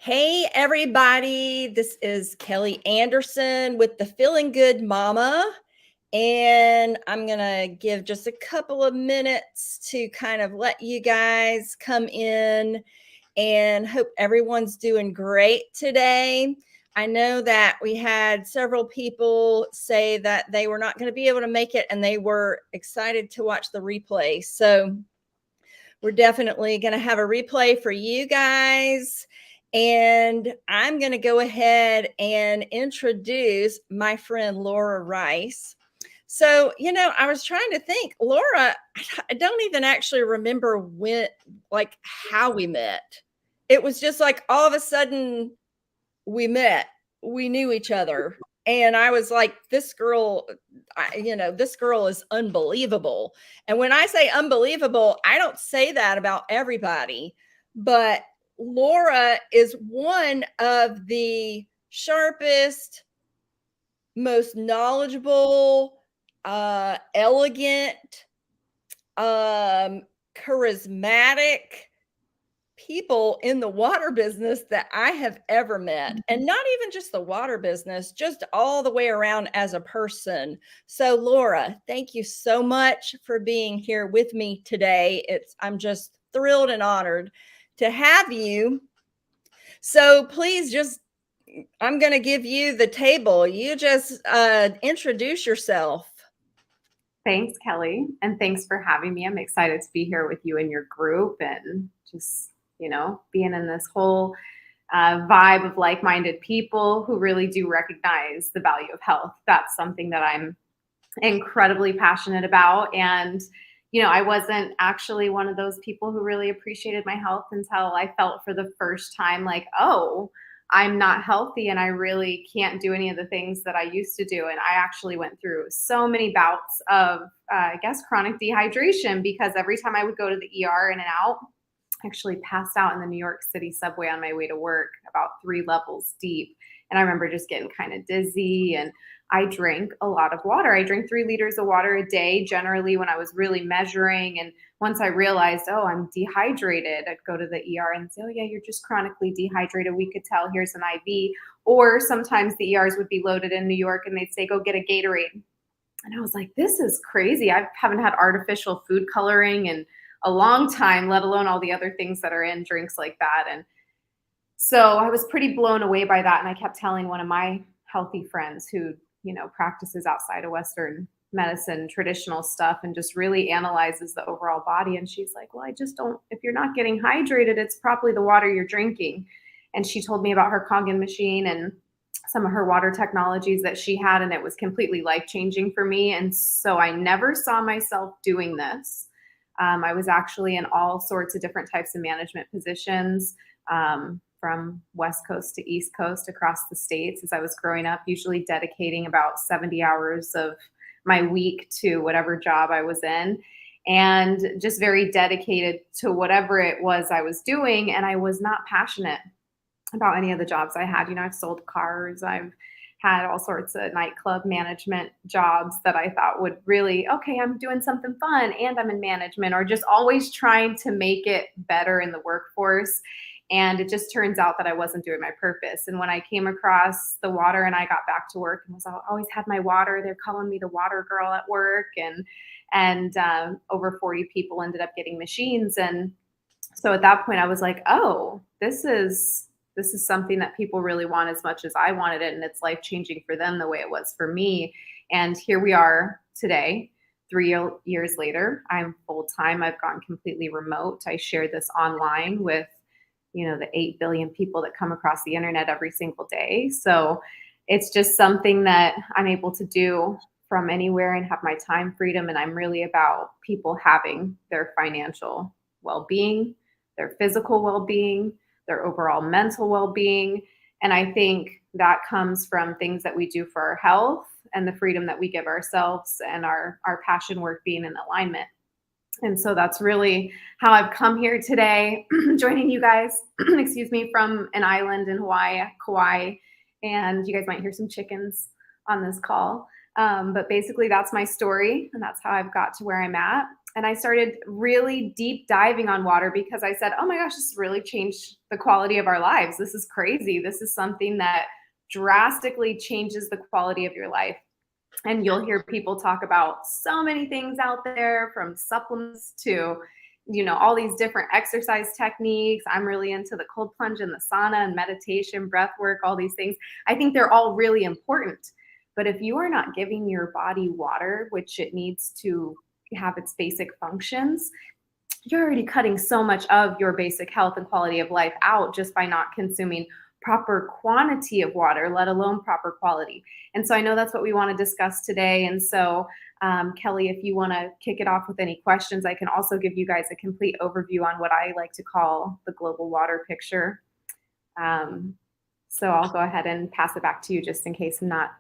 Hey, everybody. This is Kelly Anderson with the Feeling Good Mama. And I'm going to give just a couple of minutes to kind of let you guys come in and hope everyone's doing great today. I know that we had several people say that they were not going to be able to make it and they were excited to watch the replay. So we're definitely going to have a replay for you guys. And I'm going to go ahead and introduce my friend Laura Rice. So, I was trying to think, Laura, I don't even actually remember how we met. It was just like all of a sudden we met, we knew each other. And I was like, this girl, this girl is unbelievable. And when I say unbelievable, I don't say that about everybody, but Laura is one of the sharpest, most knowledgeable, elegant, charismatic people in the water business that I have ever met. And not even just the water business, just all the way around as a person. So Laura, thank you so much for being here with me today. I'm just thrilled and honored to have you. So please I'm going to give you the table. You just introduce yourself. Thanks, Kelly. And thanks for having me. I'm excited to be here with you and your group and just, being in this whole vibe of like-minded people who really do recognize the value of health. That's something that I'm incredibly passionate about. And, I wasn't actually one of those people who really appreciated my health until I felt for the first time like, oh, I'm not healthy and I really can't do any of the things that I used to do. And I actually went through so many bouts of, chronic dehydration because every time I would go to the ER in and out, I actually passed out in the New York City subway on my way to work about 3 levels deep. And I remember just getting kind of dizzy, and I drank a lot of water. I drink 3 liters of water a day, generally when I was really measuring. And once I realized, oh, I'm dehydrated, I'd go to the ER and say, oh yeah, you're just chronically dehydrated. We could tell, here's an IV. Or sometimes the ERs would be loaded in New York and they'd say, go get a Gatorade. And I was like, this is crazy. I haven't had artificial food coloring in a long time, let alone all the other things that are in drinks like that. And so I was pretty blown away by that. And I kept telling one of my healthy friends who, practices outside of Western medicine, traditional stuff, and just really analyzes the overall body. And she's like, well, I just don't, if you're not getting hydrated, it's probably the water you're drinking. And she told me about her Kangen machine and some of her water technologies that she had, and it was completely life-changing for me. And so I never saw myself doing this. I was actually in all sorts of different types of management positions, from West Coast to East Coast across the states as I was growing up, usually dedicating about 70 hours of my week to whatever job I was in, and just very dedicated to whatever it was I was doing. And I was not passionate about any of the jobs I had. I've sold cars, I've had all sorts of nightclub management jobs that I thought would really, okay, I'm doing something fun and I'm in management, or just always trying to make it better in the workforce. And it just turns out that I wasn't doing my purpose. And when I came across the water and I got back to work and always had my water, they're calling me the water girl at work. And over 40 people ended up getting machines. And so at that point I was like, oh, this is something that people really want as much as I wanted it. And it's life-changing for them the way it was for me. And here we are today, 3 years later. I'm full-time. I've gone completely remote. I share this online with, the 8 billion people that come across the internet every single day. So it's just something that I'm able to do from anywhere and have my time freedom. And I'm really about people having their financial well-being, their physical well-being, their overall mental well-being. And I think that comes from things that we do for our health and the freedom that we give ourselves, and our passion work being in alignment. And so that's really how I've come here today, joining you guys, from an island in Hawaii, Kauai. And you guys might hear some chickens on this call. But basically that's my story, and that's how I've got to where I'm at. And I started really deep diving on water because I said, oh my gosh, this really changed the quality of our lives. This is crazy. This is something that drastically changes the quality of your life. And you'll hear people talk about so many things out there, from supplements to, all these different exercise techniques. I'm really into the cold plunge and the sauna and meditation, breath work, all these things. I think they're all really important. But if you are not giving your body water, which it needs to have its basic functions, you're already cutting so much of your basic health and quality of life out just by not consuming proper quantity of water, let alone proper quality. And so I know that's what we want to discuss today. And so, Kelly, if you want to kick it off with any questions, I can also give you guys a complete overview on what I like to call the global water picture. So I'll go ahead and pass it back to you just in case I'm not,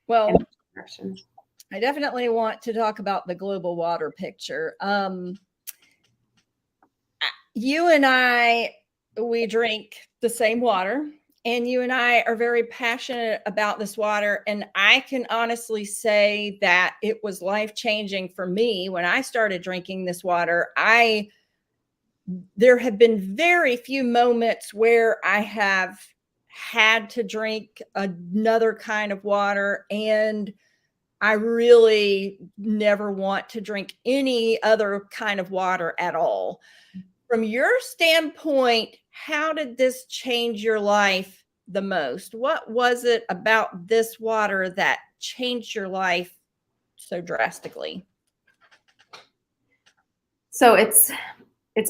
Well, in directions. I definitely want to talk about the global water picture. You and I, we drink the same water, and you and I are very passionate about this water. And I can honestly say that it was life-changing for me when I started drinking this water. There have been very few moments where I have had to drink another kind of water, and I really never want to drink any other kind of water at all. From your standpoint, how did this change your life the most? What was it about this water that changed your life so drastically? So it's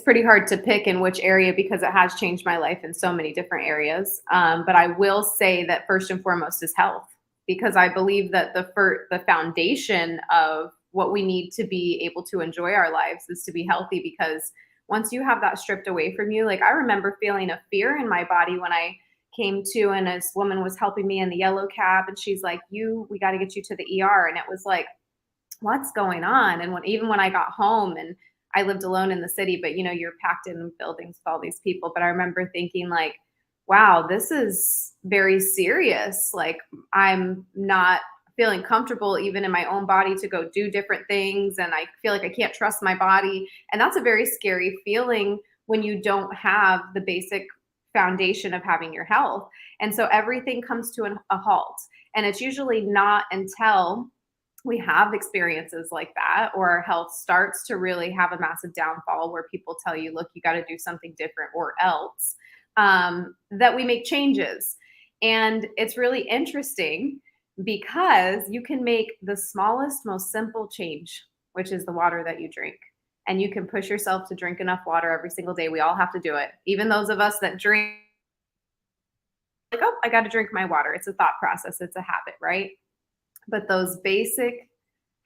pretty hard to pick in which area because it has changed my life in so many different areas. But I will say that first and foremost is health, because I believe that the foundation of what we need to be able to enjoy our lives is to be healthy. Because once you have that stripped away from you, like I remember feeling a fear in my body when I came to, and this woman was helping me in the yellow cab, and she's like, we got to get you to the ER. And it was like, what's going on? And even when I got home, and I lived alone in the city, but you're packed in buildings with all these people. But I remember thinking like, wow, this is very serious. Like I'm not feeling comfortable even in my own body to go do different things. And I feel like I can't trust my body. And that's a very scary feeling when you don't have the basic foundation of having your health. And so everything comes to a halt. And it's usually not until we have experiences like that, or our health starts to really have a massive downfall where people tell you, look, you got to do something different or else, that we make changes. And it's really interesting because you can make the smallest, most simple change, which is the water that you drink. And you can push yourself to drink enough water every single day. We all have to do it. Even those of us that drink, like, oh, I got to drink my water. It's a thought process. It's a habit, right? But those basic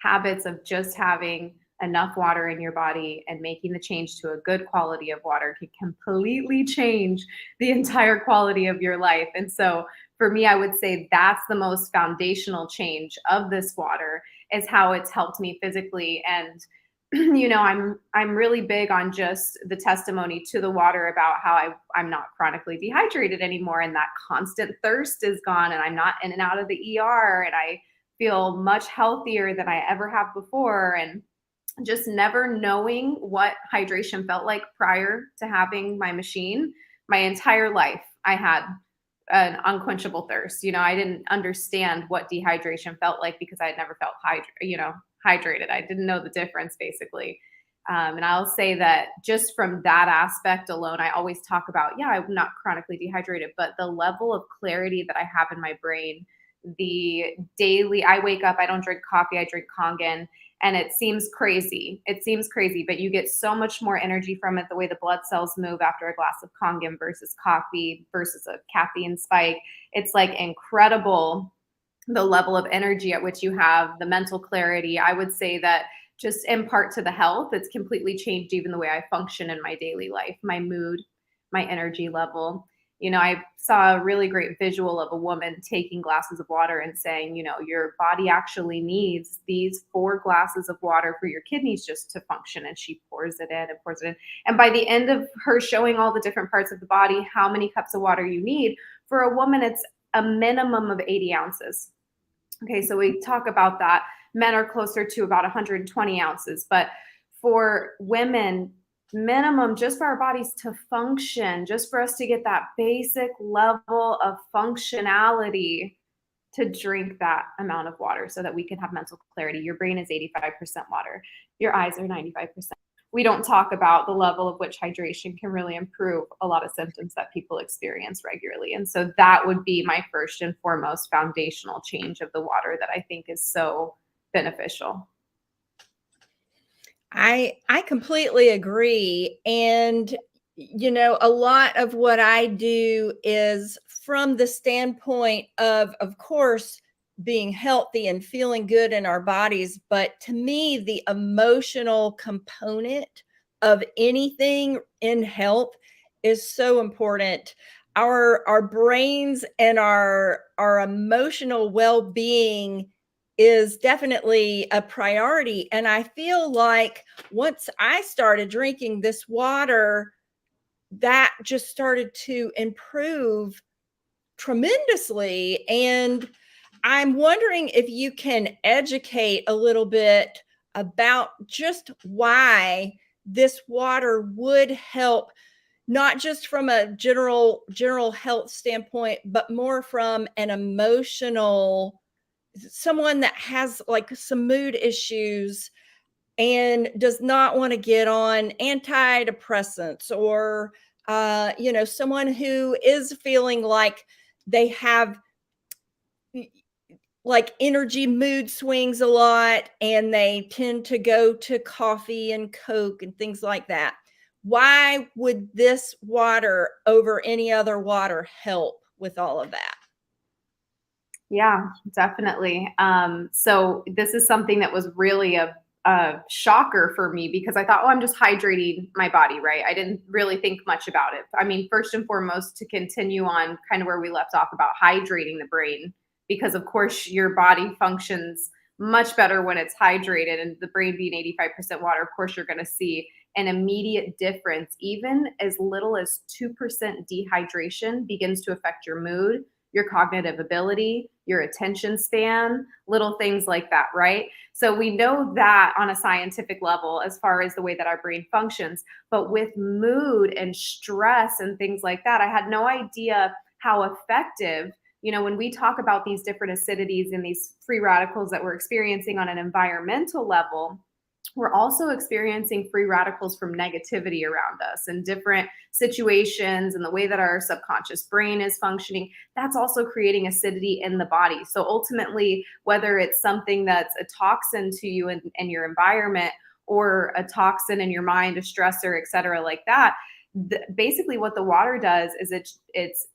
habits of just having enough water in your body and making the change to a good quality of water can completely change the entire quality of your life. And so for me, I would say that's the most foundational change of this water, is how it's helped me physically. And I'm really big on just the testimony to the water about how I'm not chronically dehydrated anymore, and that constant thirst is gone, and I'm not in and out of the ER, and I feel much healthier than I ever have before. And just never knowing what hydration felt like prior to having my machine, my entire life, I had an unquenchable thirst. I didn't understand what dehydration felt like because I had never felt hydrated. I didn't know the difference basically. And I'll say that just from that aspect alone, I always talk about, yeah, I'm not chronically dehydrated, but the level of clarity that I have in my brain, I wake up, I don't drink coffee, I drink Kangen, and it seems crazy. But you get so much more energy from it, the way the blood cells move after a glass of Kangen versus coffee versus a caffeine spike. It's like incredible, the level of energy at which you have, the mental clarity. I would say that just in part to the health, it's completely changed even the way I function in my daily life, my mood, my energy level. I saw a really great visual of a woman taking glasses of water and saying, your body actually needs these 4 glasses of water for your kidneys just to function. And she pours it in and pours it in. And by the end of her showing all the different parts of the body, how many cups of water you need, for a woman, it's a minimum of 80 ounces. Okay, so we talk about that. Men are closer to about 120 ounces. But for women, minimum just for our bodies to function, just for us to get that basic level of functionality, to drink that amount of water so that we can have mental clarity. Your brain is 85% water. Your eyes are 95%. We don't talk about the level of which hydration can really improve a lot of symptoms that people experience regularly. And so that would be my first and foremost foundational change of the water that I think is so beneficial. I completely agree. And a lot of what I do is from the standpoint of course, being healthy and feeling good in our bodies, but to me the emotional component of anything in health is so important. Our brains and our emotional well-being is definitely a priority. And I feel like once I started drinking this water, that just started to improve tremendously. And I'm wondering if you can educate a little bit about just why this water would help, not just from a general health standpoint, but more from an emotional, someone that has like some mood issues and does not want to get on antidepressants, or someone who is feeling like they have like energy mood swings a lot and they tend to go to coffee and coke and things like that. Why would this water over any other water help with all of that? Yeah, definitely. So this is something that was really a shocker for me because I thought, oh, I'm just hydrating my body, right? I didn't really think much about it. I mean, first and foremost, to continue on kind of where we left off about hydrating the brain, because of course your body functions much better when it's hydrated, and the brain being 85% water, of course, you're going to see an immediate difference. Even as little as 2% dehydration begins to affect your mood, your cognitive ability, your attention span, little things like that, right? So we know that on a scientific level as far as the way that our brain functions. But with mood and stress and things like that, I had no idea how effective, when we talk about these different acidities and these free radicals that we're experiencing on an environmental level, we're also experiencing free radicals from negativity around us and different situations and the way that our subconscious brain is functioning. That's also creating acidity in the body. So ultimately, whether it's something that's a toxin to you and your environment, or a toxin in your mind, a stressor, et cetera, like that, basically what the water does is it's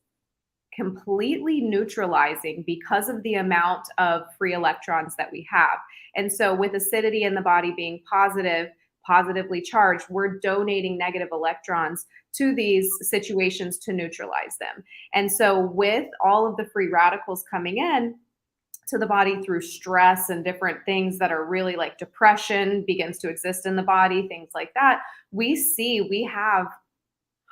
completely neutralizing because of the amount of free electrons that we have. And so with acidity in the body being positively charged, we're donating negative electrons to these situations to neutralize them. And so with all of the free radicals coming in to the body through stress and different things that are really like depression begins to exist in the body, things like that, we have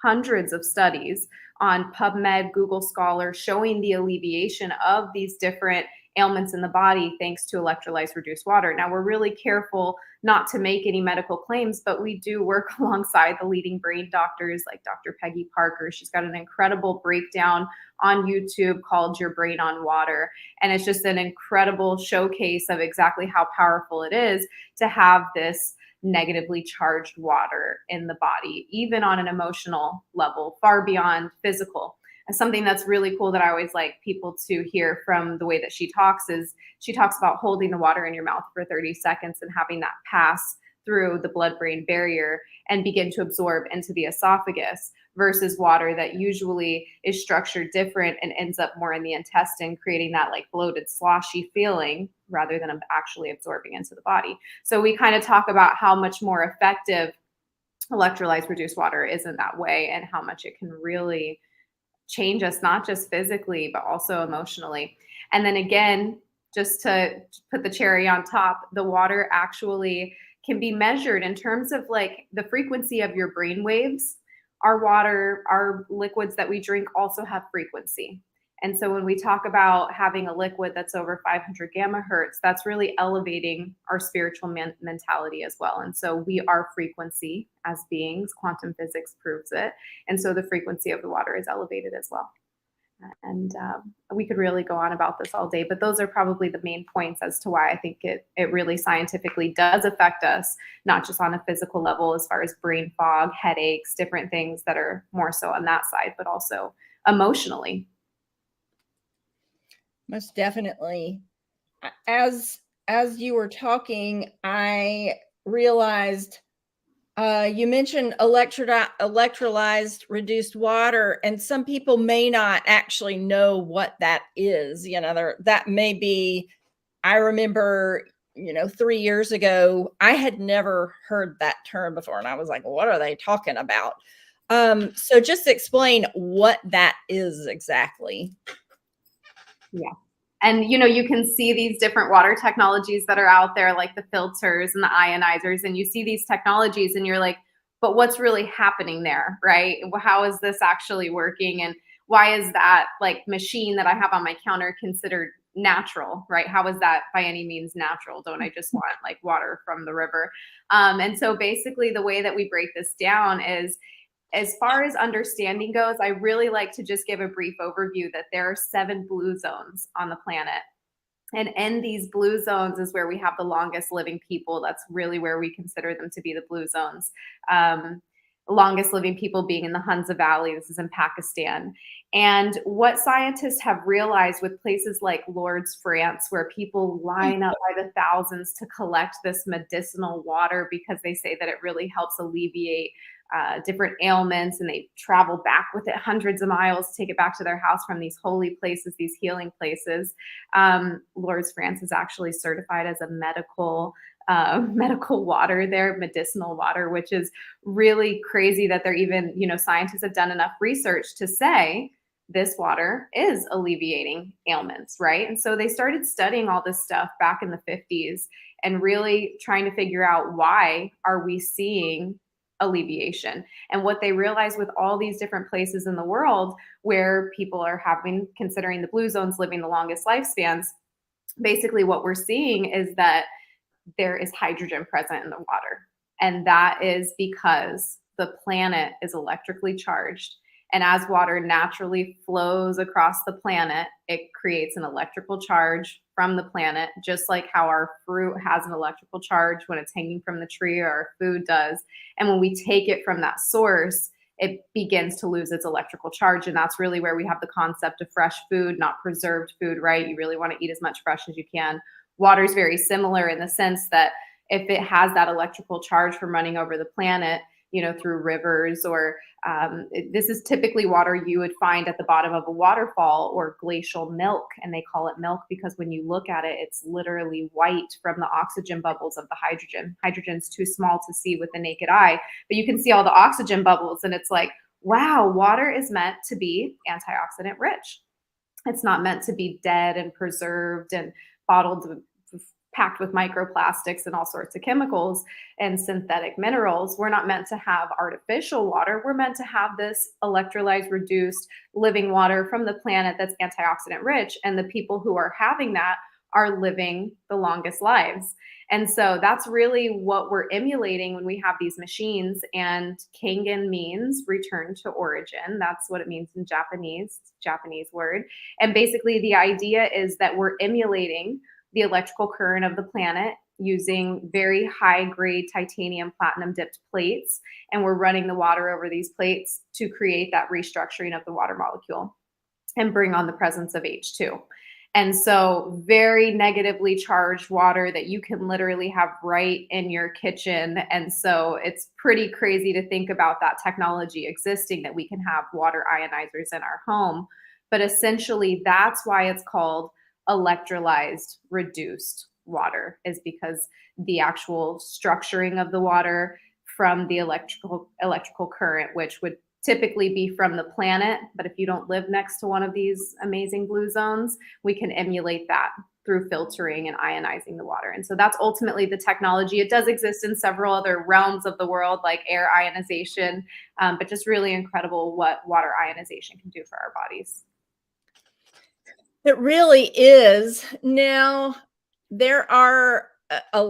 hundreds of studies on PubMed, Google Scholar, showing the alleviation of these different ailments in the body thanks to electrolytes reduced water. Now, we're really careful not to make any medical claims, but we do work alongside the leading brain doctors like Dr. Peggy Parker. She's got an incredible breakdown on YouTube called Your Brain on Water. And it's just an incredible showcase of exactly how powerful it is to have this negatively charged water in the body, even on an emotional level, far beyond physical. And something that's really cool that I always like people to hear from the way that she talks is she talks about holding the water in your mouth for 30 seconds and having that pass through the blood-brain barrier and begin to absorb into the esophagus, versus water that usually is structured different and ends up more in the intestine, creating that like bloated, sloshy feeling rather than actually absorbing into the body. So we kind of talk about how much more effective electrolytes reduced water is in that way, and how much it can really change us, not just physically, but also emotionally. And then again, just to put the cherry on top, the water actually can be measured in terms of like the frequency of your brain waves. Our water, our liquids that we drink also have frequency. And so when we talk about having a liquid that's over 500 gamma hertz, that's really elevating our spiritual mentality as well. And so we are frequency as beings, quantum physics proves it. And so the frequency of the water is elevated as well. And we could really go on about this all day, but those are probably the main points as to why I think it really scientifically does affect us, not just on a physical level as far as brain fog, headaches, different things that are more so on that side, but also emotionally. Most definitely. As you were talking, I realized you mentioned electrolyzed reduced water, and some people may not actually know what that is. That may be, I remember, 3 years ago, I had never heard that term before, and I was like, what are they talking about? So just explain what that is exactly. Yeah. And you can see these different water technologies that are out there, like the filters and the ionizers, and you see these technologies and you're like, but what's really happening there, right? How is this actually working? And why is that like machine that I have on my counter considered natural, right? How is that by any means natural? Don't I just want like water from the river? And so basically the way that we break this down is, as far as understanding goes, I really like to just give a brief overview that there are 7 blue zones on the planet. And in these blue zones is where we have the longest living people. That's really where we consider them to be the blue zones. Longest living people being in the Hunza Valley. This is in Pakistan. And what scientists have realized with places like Lourdes, France, where people line up by the thousands to collect this medicinal water because they say that it really helps alleviate different ailments, and they travel back with it hundreds of miles to take it back to their house from these holy places, these healing places. Lourdes, France is actually certified as a medical water there, medicinal water, which is really crazy that they're even, scientists have done enough research to say this water is alleviating ailments, right? And so they started studying all this stuff back in the 50s and really trying to figure out, why are we seeing alleviation? And what they realized with all these different places in the world where people are considering the blue zones living the longest lifespans, basically what we're seeing is that there is hydrogen present in the water. And that is because the planet is electrically charged. And as water naturally flows across the planet, it creates an electrical charge from the planet, just like how our fruit has an electrical charge when it's hanging from the tree, or our food does. And when we take it from that source, it begins to lose its electrical charge. And that's really where we have the concept of fresh food, not preserved food, right? You really want to eat as much fresh as you can. Water is very similar in the sense that if it has that electrical charge from running over the planet, through rivers, or this is typically water you would find at the bottom of a waterfall, or glacial milk. And they call it milk because when you look at it, it's literally white from the oxygen bubbles of the hydrogen. Hydrogen's too small to see with the naked eye, but you can see all the oxygen bubbles, and it's like, wow, water is meant to be antioxidant rich. It's not meant to be dead and preserved and bottled, packed with microplastics and all sorts of chemicals and synthetic minerals. We're not meant to have artificial water. We're meant to have this electrolyzed, reduced living water from the planet that's antioxidant rich. And the people who are having that are living the longest lives. And so that's really what we're emulating when we have these machines. And Kangen means return to origin. That's what it means in Japanese, Japanese word. And basically the idea is that we're emulating the electrical current of the planet using very high grade titanium platinum dipped plates. And we're running the water over these plates to create that restructuring of the water molecule and bring on the presence of H2. And so very negatively charged water that you can literally have right in your kitchen. And so it's pretty crazy to think about that technology existing, that we can have water ionizers in our home. But essentially that's why it's called electrolyzed reduced water, is because the actual structuring of the water from the electrical current, which would typically be from the planet. But if you don't live next to one of these amazing blue zones, we can emulate that through filtering and ionizing the water. And so that's ultimately the technology. It does exist in several other realms of the world, like air ionization, but just really incredible what water ionization can do for our bodies. It really is. Now, there are a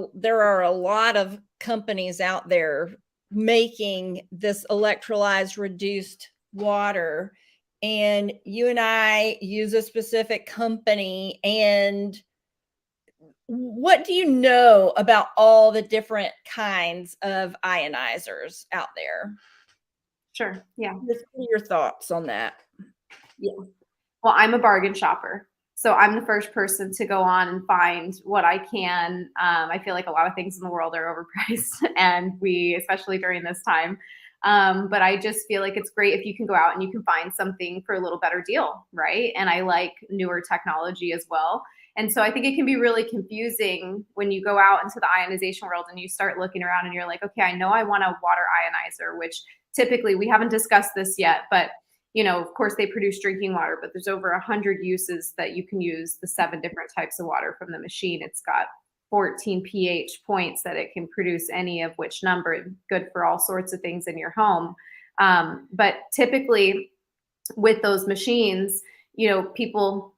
lot of companies out there making this electrolyzed reduced water, and you and I use a specific company. And what do you know about all the different kinds of ionizers out there? Sure. Yeah. What are your thoughts on that? Yeah. Well, I'm a bargain shopper. So I'm the first person to go on and find what I can. I feel like a lot of things in the world are overpriced, and especially during this time. But I just feel like it's great if you can go out and you can find something for a little better deal, right? And I like newer technology as well. And so I think it can be really confusing when you go out into the ionization world and you start looking around and you're like, okay, I know I want a water ionizer, which typically we haven't discussed this yet, but of course they produce drinking water, but there's over 100 uses that you can use the 7 different types of water from the machine. It's got 14 pH points that it can produce any of which number, good for all sorts of things in your home. But typically with those machines, people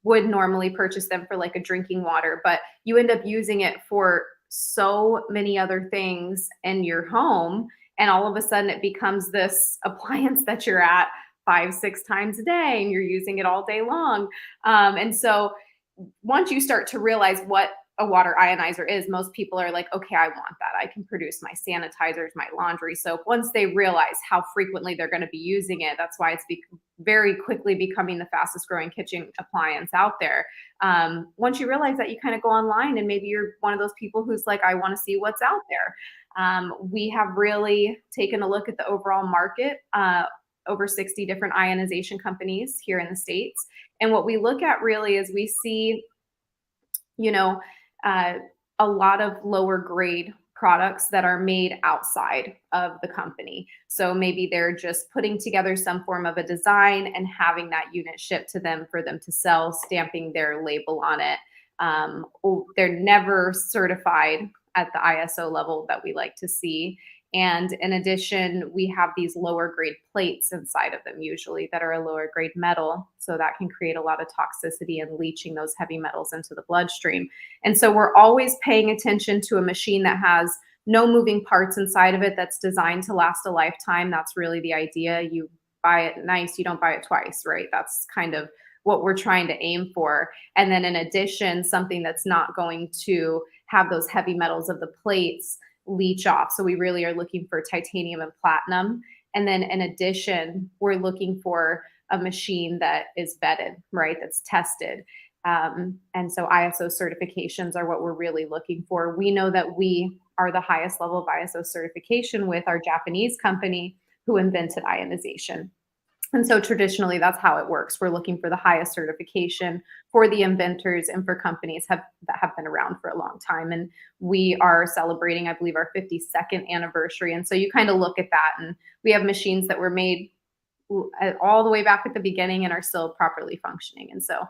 would normally purchase them for like a drinking water, but you end up using it for so many other things in your home. And all of a sudden it becomes this appliance that you're at 5, 6 times a day and you're using it all day long. And so once you start to realize what a water ionizer is, most people are like, okay, I want that. I can produce my sanitizers, my laundry soap. Once they realize how frequently they're going to be using it, that's why it's very quickly becoming the fastest growing kitchen appliance out there. Once you realize that, you kind of go online and maybe you're one of those people who's like, I want to see what's out there. We have really taken a look at the overall market, over 60 different ionization companies here in the States. And what we look at really is we see, a lot of lower grade products that are made outside of the company. So maybe they're just putting together some form of a design and having that unit shipped to them for them to sell, stamping their label on it. They're never certified at the ISO level that we like to see. And in addition, we have these lower grade plates inside of them usually that are a lower grade metal. So that can create a lot of toxicity and leaching those heavy metals into the bloodstream. And so we're always paying attention to a machine that has no moving parts inside of it, that's designed to last a lifetime. That's really the idea. You buy it nice, you don't buy it twice, right? That's kind of what we're trying to aim for. And then in addition, something that's not going to have those heavy metals of the plates leach off. So we really are looking for titanium and platinum. And then in addition, we're looking for a machine that is vetted, right? That's tested. And so ISO certifications are what we're really looking for. We know that we are the highest level of ISO certification with our Japanese company who invented ionization. And so traditionally, that's how it works. We're looking for the highest certification for the inventors and for companies that have been around for a long time. And we are celebrating, I believe, our 52nd anniversary. And so you kind of look at that, and we have machines that were made all the way back at the beginning and are still properly functioning. And so,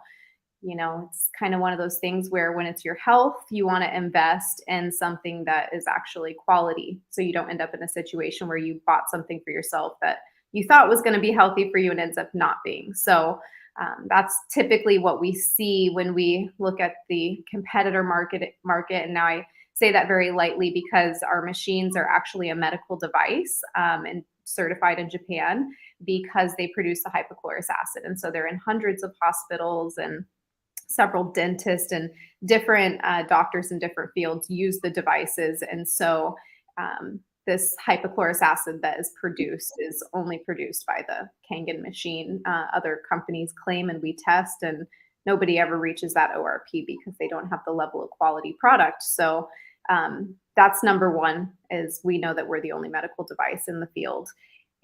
it's kind of one of those things where when it's your health, you want to invest in something that is actually quality. So you don't end up in a situation where you bought something for yourself that you thought was going to be healthy for you and ends up not being. So that's typically what we see when we look at the competitor market. And now I say that very lightly because our machines are actually a medical device and certified in Japan because they produce the hypochlorous acid. And so they're in hundreds of hospitals, and several dentists and different doctors in different fields use the devices. And so this hypochlorous acid that is produced is only produced by the Kangen machine. Other companies claim, and we test, and nobody ever reaches that ORP because they don't have the level of quality product. So that's number one, is we know that we're the only medical device in the field.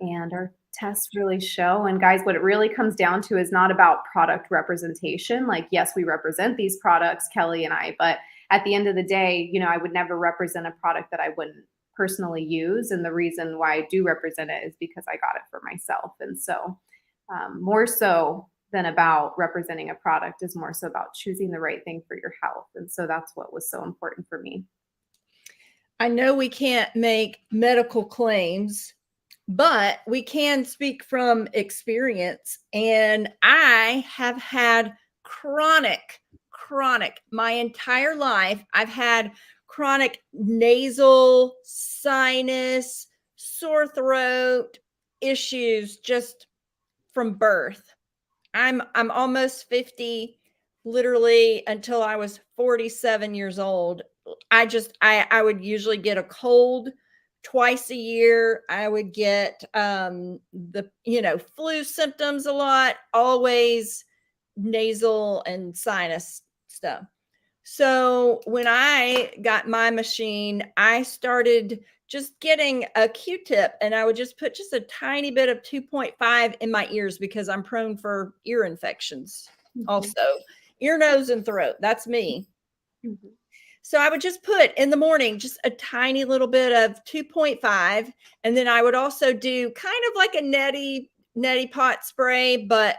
And our tests really show. And guys, what it really comes down to is not about product representation. Like, yes, we represent these products, Kelly and I, but at the end of the day, I would never represent a product that I wouldn't personally use. And the reason why I do represent it is because I got it for myself. And so more so than about representing a product is more so about choosing the right thing for your health. And so that's what was so important for me. I know we can't make medical claims, but we can speak from experience. And I have had chronic, my entire life. I've had chronic nasal, sinus, sore throat issues just from birth. I'm almost 50, literally until I was 47 years old. I would usually get a cold twice a year. I would get the flu symptoms a lot, always nasal and sinus stuff. So when I got my machine, I started just getting a Q-tip, and I would just put just a tiny bit of 2.5 in my ears because I'm prone for ear infections also. Ear, nose, and throat. That's me. Mhm. So I would just put in the morning just a tiny little bit of 2.5, and then I would also do kind of like a neti pot spray, but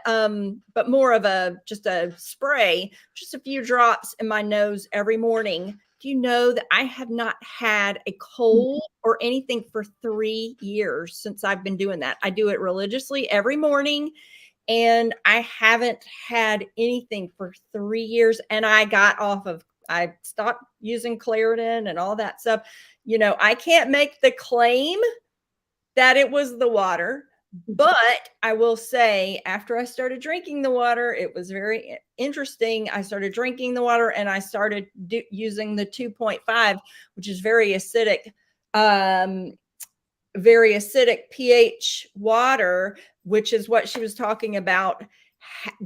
more of just a spray, just a few drops in my nose every morning. Do you know that I have not had a cold or anything for 3 years since I've been doing that? I do it religiously every morning, and I haven't had anything for 3 years, and I stopped using Claritin and all that stuff. I can't make the claim that it was the water, but I will say after I started drinking the water, it was very interesting. I started drinking the water, and I started using the 2.5, which is very acidic pH water, which is what she was talking about,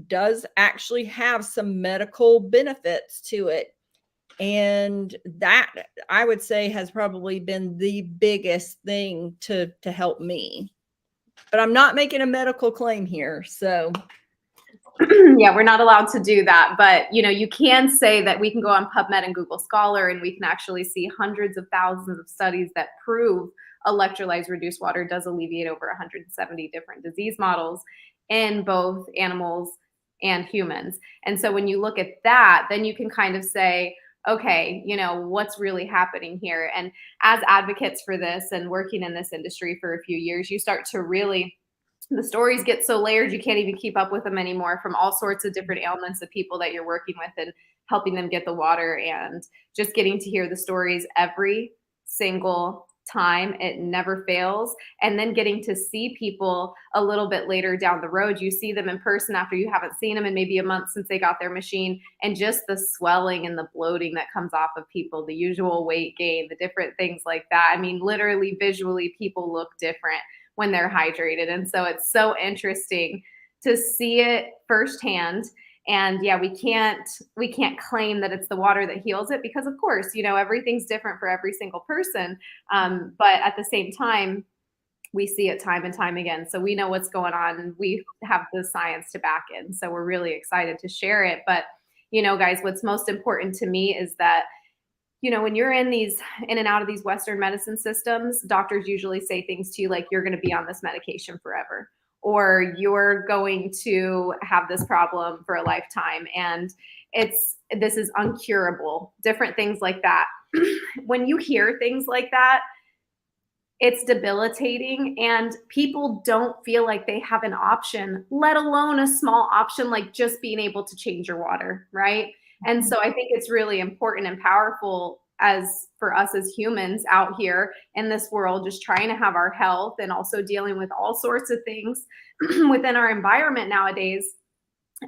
does actually have some medical benefits to it. And that, I would say, has probably been the biggest thing to help me. But I'm not making a medical claim here. So Yeah, we're not allowed to do that, but you can say that we can go on PubMed and Google Scholar, and we can actually see hundreds of thousands of studies that prove electrolytes reduced water does alleviate over 170 different disease models in both animals and humans. And so when you look at that, then you can kind of say, okay, what's really happening here? And as advocates for this and working in this industry for a few years, you start to really, the stories get so layered you can't even keep up with them anymore, from all sorts of different ailments of people that you're working with and helping them get the water, and just getting to hear the stories every single time. It never fails. And then getting to see people a little bit later down the road, you see them in person after you haven't seen them in maybe a month since they got their machine, and just the swelling and the bloating that comes off of people, the usual weight gain, the different things like that. I mean, literally visually people look different when they're hydrated. And so it's so interesting to see it firsthand. And yeah, we can't claim that it's the water that heals it, because of course, everything's different for every single person. But at the same time, we see it time and time again. So we know what's going on, and we have the science to back it. So we're really excited to share it. But, guys, what's most important to me is that when you're in and out of these Western medicine systems, doctors usually say things to you like, you're going to be on this medication forever, or you're going to have this problem for a lifetime, and this is uncurable, different things like that. When you hear things like that, it's debilitating, and people don't feel like they have an option, let alone a small option like just being able to change your water, right? And so I think it's really important and powerful for us as humans out here in this world, just trying to have our health and also dealing with all sorts of things within our environment nowadays,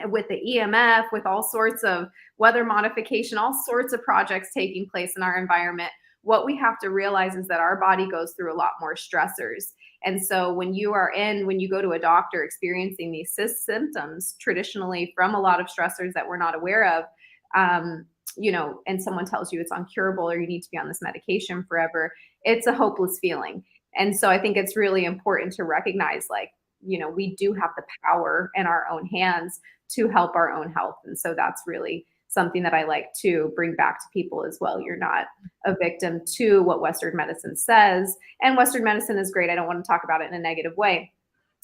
with the EMF, with all sorts of weather modification, all sorts of projects taking place in our environment. What we have to realize is that our body goes through a lot more stressors. And so when you go to a doctor experiencing these symptoms, traditionally from a lot of stressors that we're not aware of, and someone tells you it's uncurable or you need to be on this medication forever, it's a hopeless feeling. And so I think it's really important to recognize, we do have the power in our own hands to help our own health. And so that's really something that I like to bring back to people as well. You're not a victim to what Western medicine says. And Western medicine is great. I don't want to talk about it in a negative way,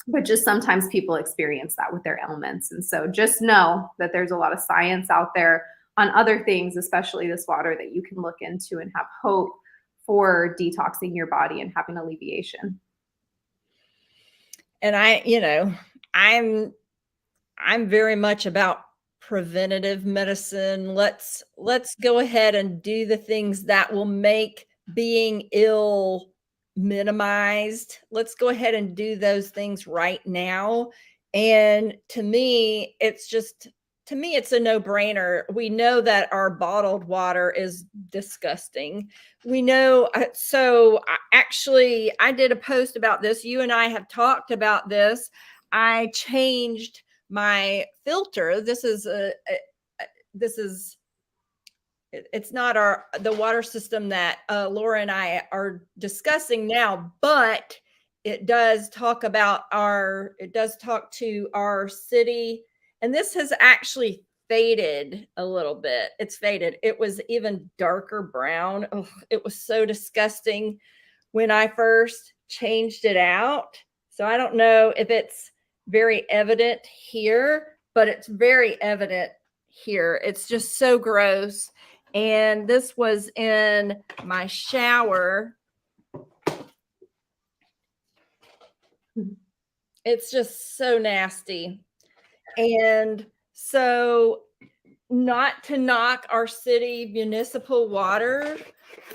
but just sometimes people experience that with their ailments. And so just know that there's a lot of science out there on other things, especially this water, that you can look into and have hope for detoxing your body and having alleviation. And I'm very much about preventative medicine. Let's go ahead and do the things that will make being ill minimized. Let's go ahead and do those things right now. And to me, it's a no-brainer. We know that our bottled water is disgusting. We know, actually, I did a post about this. You and I have talked about this. I changed my filter. It's not the water system that Laura and I are discussing now, but it does talk to our city, and this has actually faded a little bit. It's faded. It was even darker brown. Oh, it was so disgusting when I first changed it out. So I don't know if it's very evident here, but it's very evident here. It's just so gross. And this was in my shower. It's just so nasty. And so, not to knock our city municipal water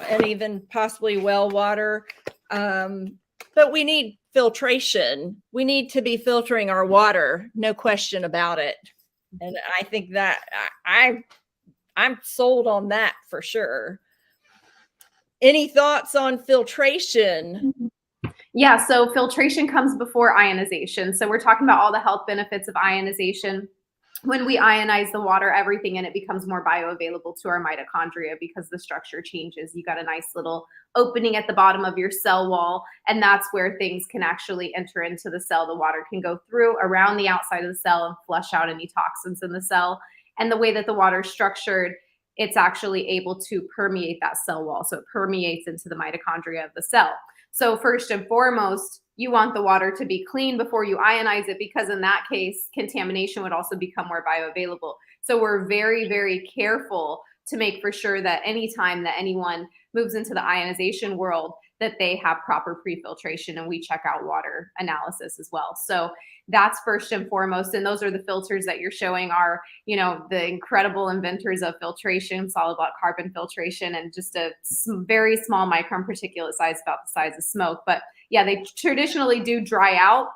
and even possibly well water, but we need filtration. We need to be filtering our water, no question about it. And I think that I'm sold on that for sure. Any thoughts on filtration? Yeah, so filtration comes before ionization. So we're talking about all the health benefits of ionization. When we ionize the water, everything in it becomes more bioavailable to our mitochondria because the structure changes. You got a nice little opening at the bottom of your cell wall, and that's where things can actually enter into the cell. The water can go through around the outside of the cell and flush out any toxins in the cell. And the way that the water is structured, it's actually able to permeate that cell wall. So it permeates into the mitochondria of the cell. So first and foremost, you want the water to be clean before you ionize it, because in that case, contamination would also become more bioavailable. So we're very, very careful to make for sure that anytime that anyone moves into the ionization world, that they have proper pre-filtration, and we check out water analysis as well. So that's first and foremost. And those are the filters that you're showing are, the incredible inventors of filtration, solid block carbon filtration, and just a very small micron particulate size, about the size of smoke. But yeah, they traditionally do dry out,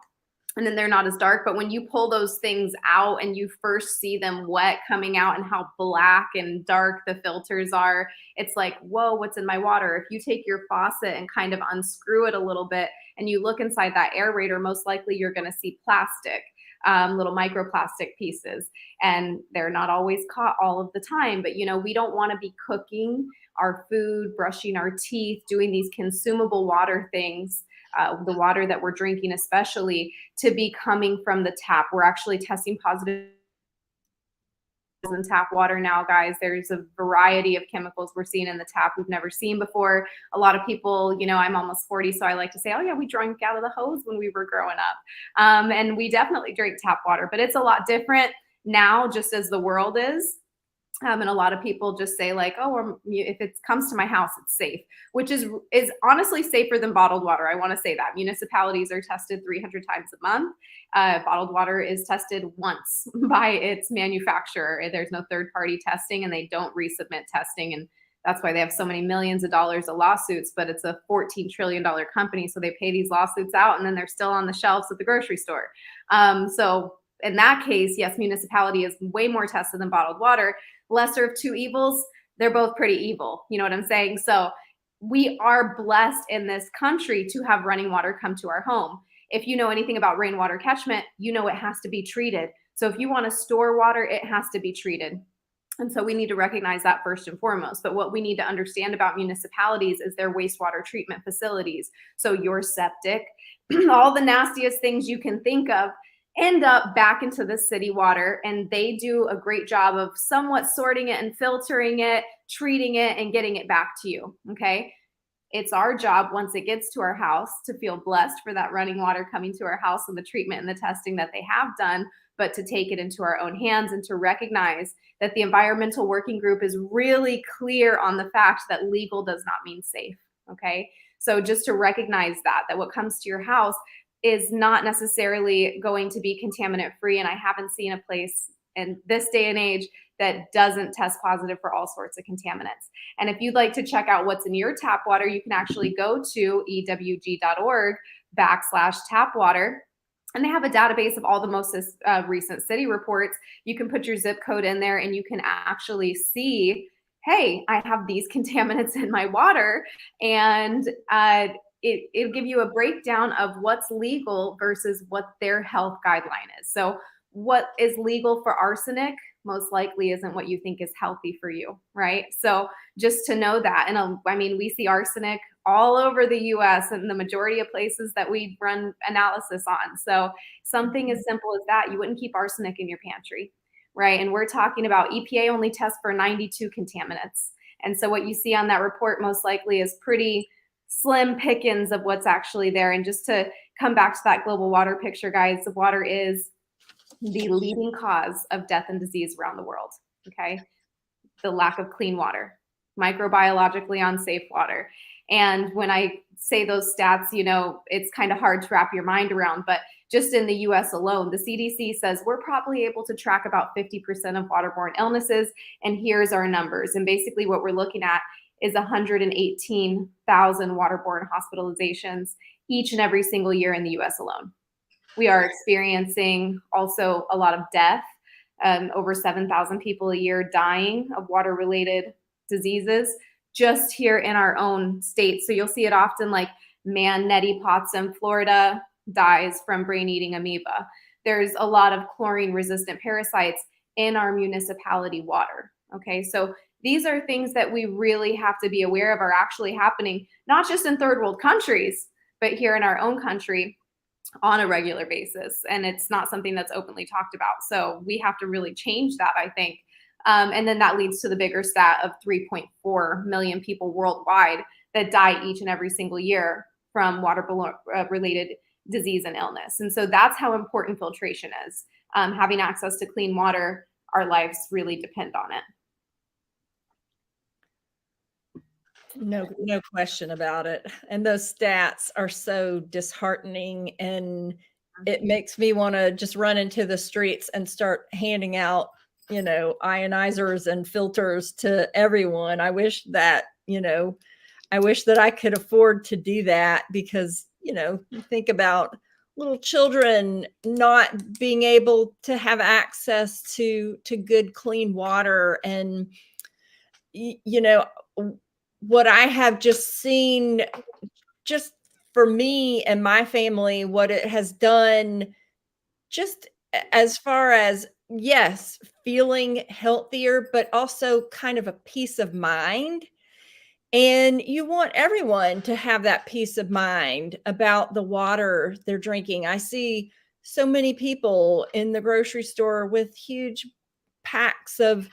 and then they're not as dark. But when you pull those things out and you first see them wet coming out and how black and dark the filters are, it's like, whoa, what's in my water? If you take your faucet and kind of unscrew it a little bit and you look inside that aerator, most likely you're going to see plastic, little microplastic pieces. And they're not always caught all of the time. But, we don't want to be cooking our food, brushing our teeth, doing these consumable water things, the water that we're drinking especially, to be coming from the tap. We're actually testing positive in tap water now, guys. There's a variety of chemicals we're seeing in the tap we've never seen before. A lot of people, I'm almost 40, so I like to say, oh yeah, we drank out of the hose when we were growing up. And we definitely drink tap water, but it's a lot different now, just as the world is. And a lot of people just say like, oh, if it comes to my house, it's safe, which is honestly safer than bottled water. I want to say that. Municipalities are tested 300 times a month. Bottled water is tested once by its manufacturer. There's no third-party testing, and they don't resubmit testing. And that's why they have so many millions of dollars of lawsuits, but it's a $14 trillion company. So they pay these lawsuits out, and then they're still on the shelves at the grocery store. So in that case, yes, municipality is way more tested than bottled water. Lesser of two evils, they're both pretty evil. You know what I'm saying? So we are blessed in this country to have running water come to our home. If you know anything about rainwater catchment, you know it has to be treated. So if you want to store water, it has to be treated. And so we need to recognize that first and foremost. But what we need to understand about municipalities is their wastewater treatment facilities. So your septic, all the nastiest things you can think of, end up back into the city water, and they do a great job of somewhat sorting it and filtering it, treating it, and getting it back to you. Okay. It's our job, once it gets to our house, to feel blessed for that running water coming to our house and the treatment and the testing that they have done, but to take it into our own hands and to recognize that the environmental working group is really clear on the fact that legal does not mean safe. Okay. So just to recognize that what comes to your house is not necessarily going to be contaminant free. And I haven't seen a place in this day and age that doesn't test positive for all sorts of contaminants. And if you'd like to check out what's in your tap water, you can actually go to ewg.org/tap water. And they have a database of all the most recent city reports. You can put your zip code in there and you can actually see, hey, I have these contaminants in my water. And it'll give you a breakdown of what's legal versus what their health guideline is. So what is legal for arsenic most likely isn't what you think is healthy for you, right? So just to know that. And I mean, we see arsenic all over the US and the majority of places that we run analysis on. So something as simple as that, you wouldn't keep arsenic in your pantry, right? And we're talking about EPA only tests for 92 contaminants. And so what you see on that report most likely is pretty slim pickings of what's actually there. And just to come back to that global water picture, guys, the water is the leading cause of death and disease around the world, okay? The lack of clean water, microbiologically unsafe water. And when I say those stats, you know, it's kind of hard to wrap your mind around, but just in the US alone, the CDC says we're probably able to track about 50% of waterborne illnesses. And here's our numbers. And basically what we're looking at is 118,000 waterborne hospitalizations each and every single year in the US alone. We are experiencing also a lot of death, over 7,000 people a year dying of water-related diseases just here in our own state. So you'll see it often, like Nettie Potsdam, Florida, dies from brain-eating amoeba. There's a lot of chlorine-resistant parasites in our municipality water, okay? So these are things that we really have to be aware of are actually happening, not just in third world countries, but here in our own country on a regular basis. And it's not something that's openly talked about. So we have to really change that, I think. And then that leads to the bigger stat of 3.4 million people worldwide that die each and every single year from water-related disease and illness. And so that's how important filtration is. Having access to clean water, our lives really depend on it. No question about it. And those stats are so disheartening, and it makes me want to just run into the streets and start handing out, you know, ionizers and filters to everyone. I wish that, you know, I wish that I could afford to do that, because, you know, you think about little children not being able to have access to good clean water. And you know, what I have just seen, just for me and my family, what it has done, just as far as, yes, feeling healthier, but also kind of a peace of mind. And you want everyone to have that peace of mind about the water they're drinking. I see so many people in the grocery store with huge packs of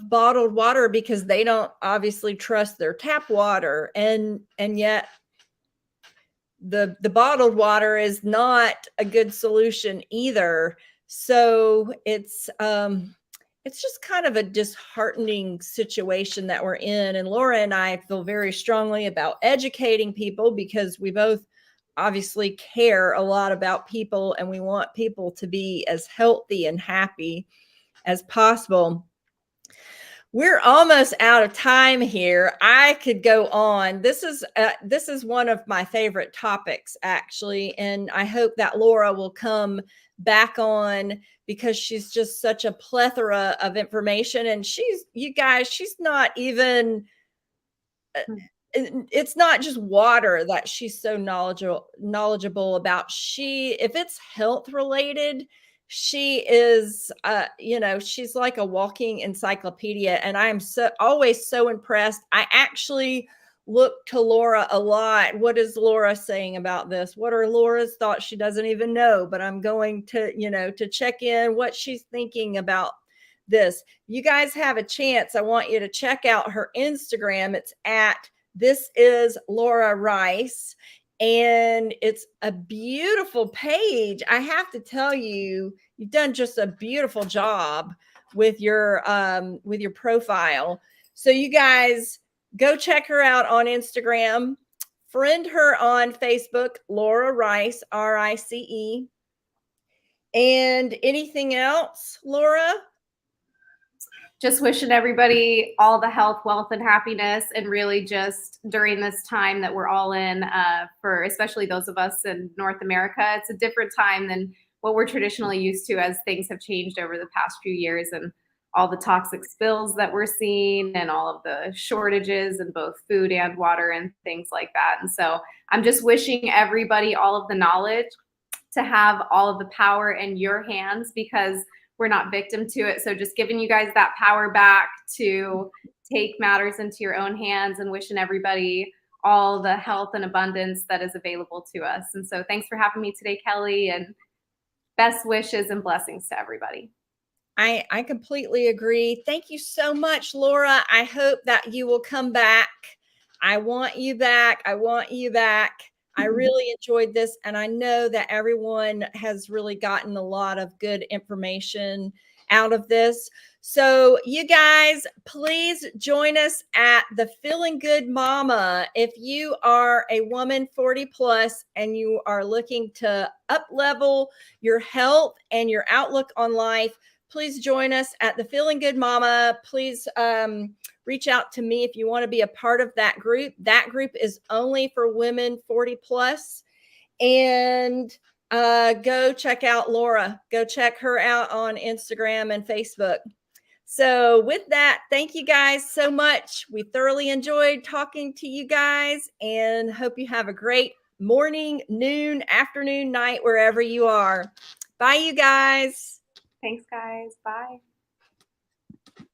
bottled water because they don't obviously trust their tap water, and yet the bottled water is not a good solution either. So it's just kind of a disheartening situation that we're in. And Laura and I feel very strongly about educating people, because we both obviously care a lot about people, and we want people to be as healthy and happy as possible. We're almost out of time here. I could go on. This is one of my favorite topics, actually, and I hope that Laura will come back on, because she's just such a plethora of information. And you guys, she's not even, it's not just water that she's so knowledgeable about. If it's health related, she is, you know, she's like a walking encyclopedia. And I am always so impressed. I actually look to Laura a lot. What is Laura saying about this? What are Laura's thoughts? She doesn't even know, but I'm going to, you know, to check in what she's thinking about this. You guys have a chance. I want you to check out her Instagram. It's at This Is Laura Rice. And it's a beautiful page. I have to tell you, you've done just a beautiful job with your profile. So you guys go check her out on Instagram, friend her on Facebook, Laura Rice, RICE. And anything else, Laura? Just wishing everybody all the health, wealth, and happiness, and really just during this time that we're all in, for especially those of us in North America, it's a different time than what we're traditionally used to as things have changed over the past few years, and all the toxic spills that we're seeing and all of the shortages in both food and water and things like that. And so I'm just wishing everybody all of the knowledge to have all of the power in your hands, because we're not victim to it. So just giving you guys that power back to take matters into your own hands, and wishing everybody all the health and abundance that is available to us. And so thanks for having me today, Kelly, and best wishes and blessings to everybody. I completely agree. Thank you so much, Laura. I hope that you will come back. I want you back. I want you back. I really enjoyed this, and I know that everyone has really gotten a lot of good information out of this. So, you guys, please join us at the Feeling Good Mama. If you are a woman 40 plus and you are looking to up level your health and your outlook on life, please join us at the Feeling Good Mama. Please reach out to me if you want to be a part of that group. That group is only for women 40 plus. And go check out Laura. Go check her out on Instagram and Facebook. So with that, thank you guys so much. We thoroughly enjoyed talking to you guys, and hope you have a great morning, noon, afternoon, night, wherever you are. Bye, you guys. Thanks, guys. Bye.